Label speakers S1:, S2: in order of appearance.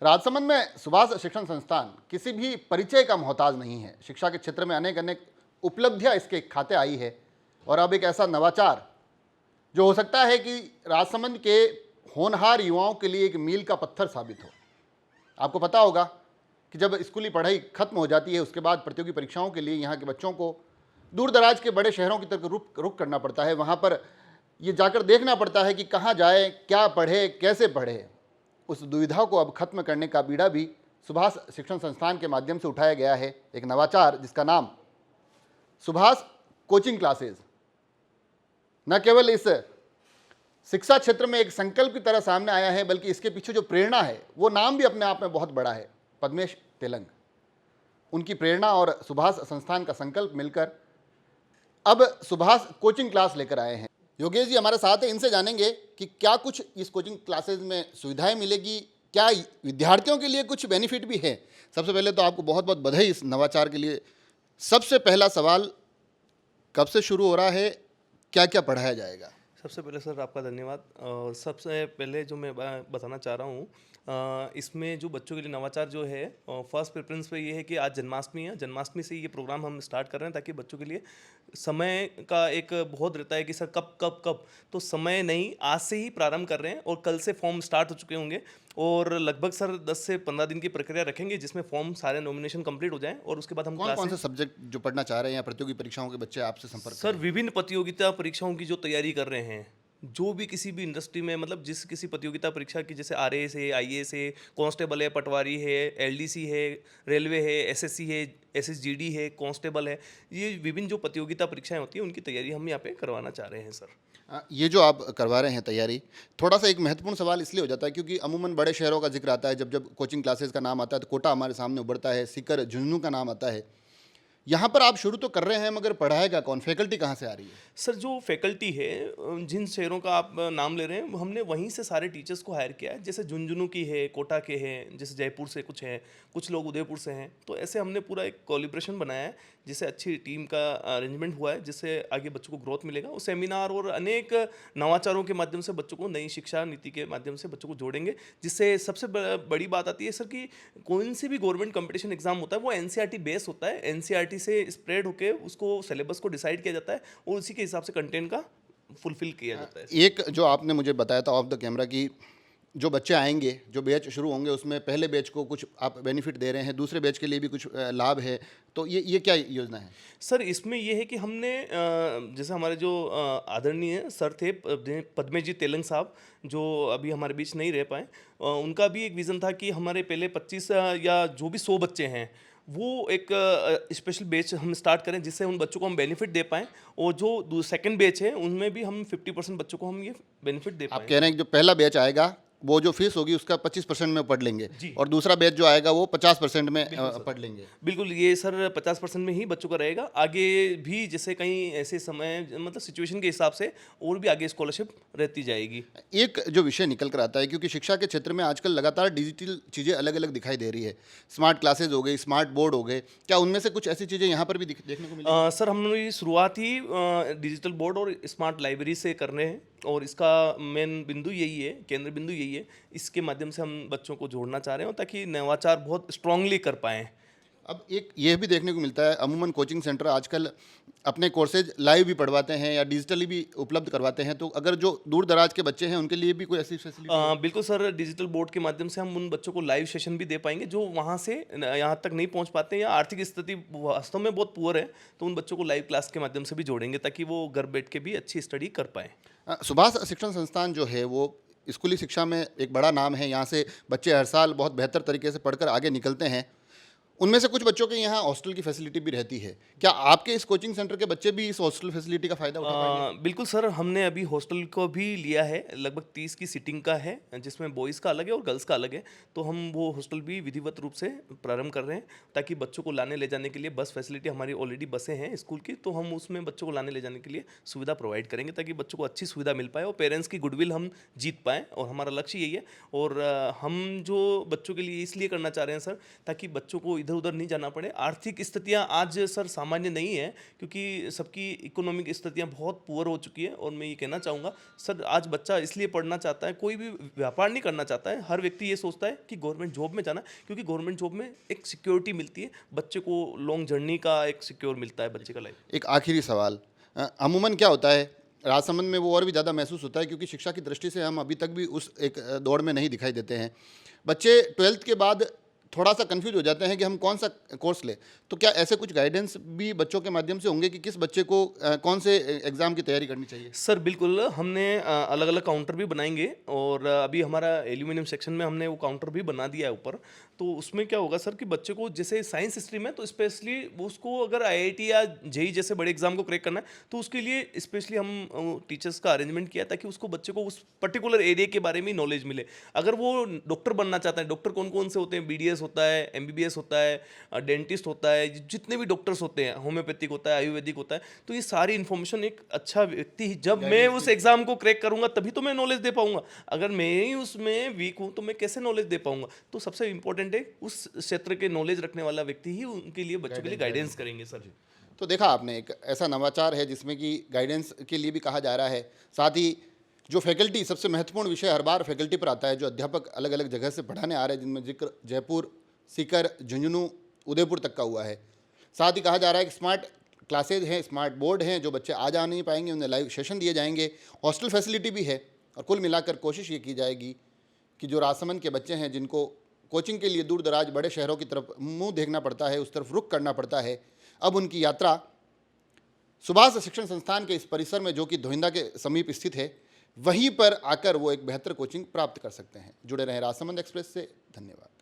S1: राजसमंद में सुभाष शिक्षण संस्थान किसी भी परिचय का मोहताज नहीं है। शिक्षा के क्षेत्र में अनेक अनेक उपलब्धियां इसके खाते आई है और अब एक ऐसा नवाचार जो हो सकता है कि राजसमंद के होनहार युवाओं के लिए एक मील का पत्थर साबित हो। आपको पता होगा कि जब स्कूली पढ़ाई खत्म हो जाती है उसके बाद प्रतियोगी परीक्षाओं के लिए यहाँ के बच्चों को दूर दराज के बड़े शहरों की तरफ रुख करना पड़ता है। वहाँ पर ये जाकर देखना पड़ता है कि कहाँ जाए, क्या पढ़े, कैसे पढ़े। उस दुविधा को अब खत्म करने का बीड़ा भी सुभाष शिक्षण संस्थान के माध्यम से उठाया गया है। एक नवाचार जिसका नाम सुभाष कोचिंग क्लासेज न केवल इस शिक्षा क्षेत्र में एक संकल्प की तरह सामने आया है, बल्कि इसके पीछे जो प्रेरणा है वो नाम भी अपने आप में बहुत बड़ा है, पद्मेश तेलंग। उनकी प्रेरणा और सुभाष संस्थान का संकल्प मिलकर अब सुभाष कोचिंग क्लास लेकर आए हैं। योगेश जी हमारे साथ हैं, इनसे जानेंगे कि क्या कुछ इस कोचिंग क्लासेज में सुविधाएं मिलेगी, क्या विद्यार्थियों के लिए कुछ बेनिफिट भी है। सबसे पहले तो आपको बहुत बहुत बधाई इस नवाचार के लिए। सबसे पहला सवाल, कब से शुरू हो रहा है, क्या क्या पढ़ाया जाएगा?
S2: सबसे पहले सर आपका धन्यवाद। सबसे पहले जो मैं बताना चाह रहा हूँ, इसमें जो बच्चों के लिए नवाचार जो है, फर्स्ट प्रेफरेंस पे ये है कि आज जन्माष्टमी है। जन्माष्टमी से ये प्रोग्राम हम स्टार्ट कर रहे हैं ताकि बच्चों के लिए समय का एक बहुत रहता है कि सर कब कब कब, तो समय नहीं, आज से ही प्रारंभ कर रहे हैं और कल से फॉर्म स्टार्ट हो चुके होंगे और लगभग सर 10 से 15 दिन की प्रक्रिया रखेंगे जिसमें फॉर्म सारे नॉमिनेशन कंप्लीट हो जाएं और उसके बाद हम
S1: कौन से सब्जेक्ट जो पढ़ना चाह रहे हैं या प्रतियोगी परीक्षाओं के बच्चे आपसे संपर्क
S2: सर विभिन्न प्रतियोगिता परीक्षाओं की जो तैयारी कर रहे हैं, जो भी किसी भी इंडस्ट्री में, मतलब जिस किसी प्रतियोगिता परीक्षा की, जैसे आरएएस है, आईएएस है, कांस्टेबल है, पटवारी है, एलडीसी है, रेलवे है, एसएससी है, एसएसजीडी है, कांस्टेबल है, ये विभिन्न जो प्रतियोगिता परीक्षाएं होती हैं उनकी तैयारी हम यहाँ पे करवाना चाह रहे हैं सर।
S1: ये जो आप करवा रहे हैं तैयारी, थोड़ा सा एक महत्वपूर्ण सवाल इसलिए हो जाता है क्योंकि अमूमन बड़े शहरों का जिक्र आता है। जब जब कोचिंग क्लासेस का नाम आता है तो कोटा हमारे सामने उभरता है, सीकर, झुंझुनू का नाम आता है। यहाँ पर आप शुरू तो कर रहे हैं मगर पढ़ाएगा कौन, फैकल्टी कहाँ से आ रही है?
S2: सर जो फैकल्टी है, जिन शहरों का आप नाम ले रहे हैं हमने वहीं से सारे टीचर्स को हायर किया है। जैसे झुंझुनू की है, कोटा के हैं, जैसे जयपुर से कुछ हैं, कुछ लोग उदयपुर से हैं। तो ऐसे हमने पूरा एक कोलिब्रेशन बनाया है जिससे अच्छी टीम का अरेंजमेंट हुआ है, जिससे आगे बच्चों को ग्रोथ मिलेगा। और सेमिनार और अनेक नवाचारों के माध्यम से बच्चों को, नई शिक्षा नीति के माध्यम से बच्चों को जोड़ेंगे। जिससे सबसे बड़ी बात आती है सर कि कौन सी भी गवर्नमेंट कंपटीशन एग्जाम होता है वो एनसीईआरटी बेस होता है। एनसीईआरटी से स्प्रेड होकर उसको सिलेबस को डिसाइड किया जाता है और उसी के हिसाब से कंटेंट का फुलफिल किया जाता है।
S1: एक जो आपने मुझे बताया था ऑफ द कैमरा की जो बच्चे आएंगे, जो बैच शुरू होंगे उसमें पहले बैच को कुछ आप बेनिफिट दे रहे हैं, दूसरे बैच के लिए भी कुछ लाभ है, तो ये क्या योजना है?
S2: सर इसमें ये है कि हमने जैसे हमारे जो आदरणीय सर थे पद्मेश जी तेलंग साहब, जो अभी हमारे बीच नहीं रह पाए, उनका भी एक विज़न था कि हमारे पहले 25 या जो भी 100 बच्चे हैं वो एक स्पेशल बैच हम स्टार्ट करें जिससे उन बच्चों को हम बेनिफिट दे पाएँ। और जो सेकंड बैच है उनमें भी हम 50% बच्चों को हम ये बेनिफिट दे पाएँ।
S1: आप कह रहे हैं कि जो पहला बैच आएगा वो जो फीस होगी उसका 25% में पढ़ लेंगे और दूसरा बैच जो आएगा वो 50% में पढ़ लेंगे?
S2: बिल्कुल, ये सर 50% में ही बच्चों का रहेगा। आगे भी जैसे कहीं ऐसे समय, मतलब सिचुएशन के हिसाब से और भी आगे स्कॉलरशिप रहती जाएगी।
S1: एक जो विषय निकल कर आता है, क्योंकि शिक्षा के क्षेत्र में आजकल लगातार डिजिटल चीज़ें अलग अलग दिखाई दे रही है। स्मार्ट क्लासेज हो गई, स्मार्ट बोर्ड हो गए, क्या उनमें से कुछ ऐसी चीज़ें यहाँ पर भी देखने को मिली?
S2: सर हमने शुरुआत ही डिजिटल बोर्ड और स्मार्ट लाइब्रेरी से कर रहे हैं और इसका मेन बिंदु यही है, केंद्र बिंदु यही है। इसके माध्यम से हम बच्चों को जोड़ना चाह रहे हैं ताकि नवाचार बहुत स्ट्रांगली कर पाएँ।
S1: अब एक ये भी देखने को मिलता है, अमूमन कोचिंग सेंटर आजकल अपने कोर्सेज लाइव भी पढ़वाते हैं या डिजिटली भी उपलब्ध करवाते हैं, तो अगर जो दूर दराज के बच्चे हैं उनके लिए भी कोई ऐसी फैसिलिटी?
S2: बिल्कुल सर, डिजिटल बोर्ड के माध्यम से हम उन बच्चों को लाइव सेशन भी दे पाएंगे जो वहाँ से यहाँ तक नहीं पहुँच पाते या आर्थिक स्थिति वास्तव में बहुत पुअर है, तो उन बच्चों को लाइव क्लास के माध्यम से भी जोड़ेंगे ताकि वो घर बैठ के भी अच्छी स्टडी कर पाएँ।
S1: सुभाष शिक्षण संस्थान जो है वो स्कूली शिक्षा में एक बड़ा नाम है। यहाँ से बच्चे हर साल बहुत बेहतर तरीके से पढ़कर आगे निकलते हैं। उनमें से कुछ बच्चों के यहाँ हॉस्टल की फैसिलिटी भी रहती है। क्या आपके इस कोचिंग सेंटर के बच्चे भी इस हॉस्टल फैसिलिटी का फ़ायदा उठा पाएंगे?
S2: बिल्कुल सर, हमने अभी हॉस्टल को भी लिया है, लगभग 30 की सीटिंग का है जिसमें बॉयज़ का अलग है और गर्ल्स का अलग है। तो हम वो हॉस्टल भी विधिवत रूप से प्रारंभ कर रहे हैं ताकि बच्चों को लाने ले जाने के लिए बस फैसिलिटी, हमारी ऑलरेडी बसें हैं स्कूल की, तो हम उसमें बच्चों को लाने ले जाने के लिए सुविधा प्रोवाइड करेंगे ताकि बच्चों को अच्छी सुविधा मिल पाए और पेरेंट्स की गुडविल हम जीत पाएँ, और हमारा लक्ष्य यही है। और हम जो बच्चों के लिए इसलिए करना चाह रहे हैं सर ताकि बच्चों को इधर उधर नहीं जाना पड़े। आर्थिक स्थितियां आज सर सामान्य नहीं है, क्योंकि सबकी इकोनॉमिक स्थितियां बहुत पुअर हो चुकी है। और मैं ये कहना चाहूँगा सर, आज बच्चा इसलिए पढ़ना चाहता है, कोई भी व्यापार नहीं करना चाहता है। हर व्यक्ति ये सोचता है कि गवर्नमेंट जॉब में जाना, क्योंकि गवर्नमेंट जॉब में एक सिक्योरिटी मिलती है, बच्चे को लॉन्ग जर्नी का एक सिक्योर मिलता है बच्चे का लाइफ।
S1: एक आखिरी सवाल, अमूमन क्या होता है राजसमंद में, वो और भी ज़्यादा महसूस होता है क्योंकि शिक्षा की दृष्टि से हम अभी तक भी उस एक दौड़ में नहीं दिखाई देते हैं। बच्चे 12th के बाद थोड़ा सा कंफ्यूज हो जाते हैं कि हम कौन सा कोर्स लें। तो क्या ऐसे कुछ गाइडेंस भी बच्चों के माध्यम से होंगे कि किस बच्चे को कौन से एग्ज़ाम की तैयारी करनी चाहिए?
S2: सर बिल्कुल, हमने अलग अलग काउंटर भी बनाएंगे, और अभी हमारा एल्यूमिनियम सेक्शन में हमने वो काउंटर भी बना दिया है ऊपर। तो उसमें क्या होगा सर कि बच्चे को जैसे साइंस स्ट्रीम है तो स्पेशली उसको अगर आईआईटी या जेई जैसे बड़े एग्जाम को क्रैक करना है तो उसके लिए स्पेशली हम टीचर्स का अरेंजमेंट किया ताकि उसको बच्चे को उस पर्टिकुलर एरिया के बारे में नॉलेज मिले। अगर वो डॉक्टर बनना चाहता है, डॉक्टर कौन कौन से होते हैं, बीडीएस होता है, एमबीबीएस होता है, डेंटिस्ट होता है, जितने भी डॉक्टर्स होते हैं, होम्योपैथिक होता है, आयुर्वेदिक होता है, तो ये सारी इन्फॉर्मेशन एक अच्छा व्यक्ति, जब मैं उस एग्जाम को क्रैक करूंगा तभी तो मैं नॉलेज दे पाऊंगा। अगर मैं ही उसमें वीक हूं तो मैं कैसे नॉलेज दे पाऊंगा? तो सबसे इंपॉर्टेंट है उस क्षेत्र के नॉलेज रखने वाला व्यक्ति ही उनके लिए, बच्चों के लिए गाइडेंस करेंगे सर।
S1: तो देखा आपने, एक ऐसा नवाचार है जिसमें कि गाइडेंस के लिए भी कहा जा रहा है। साथ ही जो फैकल्टी, सबसे महत्वपूर्ण विषय हर बार फैकल्टी पर आता है, जो अध्यापक अलग अलग जगह से पढ़ाने आ रहे हैं, जिनमें जिक्र जयपुर, सीकर, झुंझुनू, उदयपुर तक का हुआ है। साथ ही कहा जा रहा है कि स्मार्ट क्लासेज हैं, स्मार्ट बोर्ड हैं, जो बच्चे आ जा नहीं पाएंगे उन्हें लाइव सेशन दिए जाएंगे, हॉस्टल फैसिलिटी भी है। और कुल मिलाकर कोशिश ये की जाएगी कि जो राजसमंद के बच्चे हैं, जिनको कोचिंग के लिए दूर दराज बड़े शहरों की तरफ मुंह देखना पड़ता है, उस तरफ रुख करना पड़ता है, अब उनकी यात्रा सुभाष शिक्षण संस्थान के इस परिसर में, जो कि धोइंदा के समीप स्थित है, वहीं पर आकर वो एक बेहतर कोचिंग प्राप्त कर सकते हैं। जुड़े रहें राजसमंद एक्सप्रेस से। धन्यवाद।